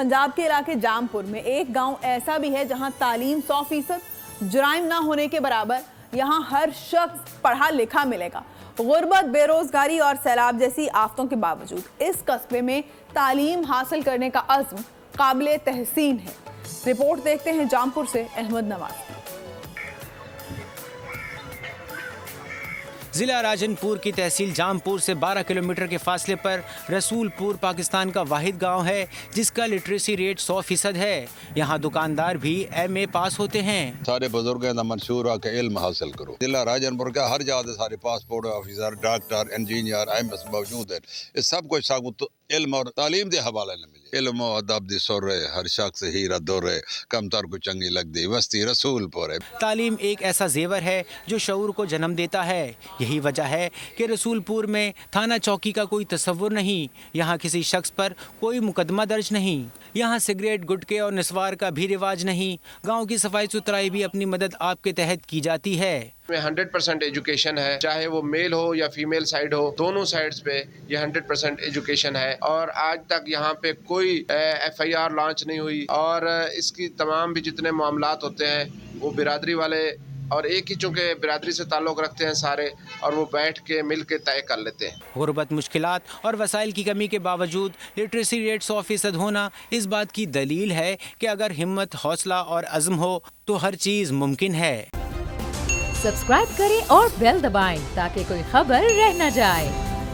पंजाब के इलाके जामपुर में एक गांव ऐसा भी है जहां तालीम 100% जुराइम ना होने के बराबर। यहां हर शख्स पढ़ा लिखा मिलेगा। गुर्बत, बेरोजगारी और सैलाब जैसी आफतों के बावजूद इस कस्बे में तालीम हासिल करने का अज़्म काबिले तहसीन है। रिपोर्ट देखते हैं जामपुर से अहमद नवाज। ज़िला राजनपुर की तहसील जामपुर से 12 किलोमीटर के फासले पर रसूलपुर पाकिस्तान का वाहिद गांव है जिसका लिटरेसी रेट 100% है। यहाँ दुकानदार भी MA पास होते हैं। सारे बुजुर्गों का मंशूर है कि इल्म हासिल करो। ज़िला राजनपुर का हर जगह सारे passport officer, doctor, engineer, MS मौजूद है। इस सब कुछ सागुत इल्म और तालीम के हवाले न मिले। इल्म और अदब दी सुर है, हर शख्स हीरा दौर है, कम तर को चंगी लगती वस्ती रसूलपुर है। तालीम एक ऐसा जेवर है जो शऊर को जन्म देता है। यही वजह है कि रसूलपुर में थाना चौकी का कोई तस्वुर नहीं। यहाँ किसी शख्स पर कोई मुकदमा दर्ज नहीं। यहाँ सिगरेट, गुटके और निस्वार का भी रिवाज नहीं। गांव की सफाई सुथराई भी अपनी मदद आपके तहत की जाती है। 100% एजुकेशन है, चाहे वो मेल हो या फीमेल साइड हो, दोनों साइड्स पे ये 100% एजुकेशन है। और आज तक यहाँ पे कोई FIR लॉन्च नहीं हुई। और इसकी तमाम भी जितने मामलात होते हैं वो बिरादरी वाले और एक ही चूँकि बिरादरी से ताल्लुक़ रखते हैं सारे, और वो बैठ के मिल के तय कर लेते हैं। गुर्बत, मुश्किलात और वसाइल की कमी के बावजूद लिटरेसी रेट 100% होना इस बात की दलील है कि अगर हिम्मत, हौसला और अज़्म हो तो हर चीज़ मुमकिन है। सब्सक्राइब करें और बेल दबाएं ताकि कोई खबर रह न जाए।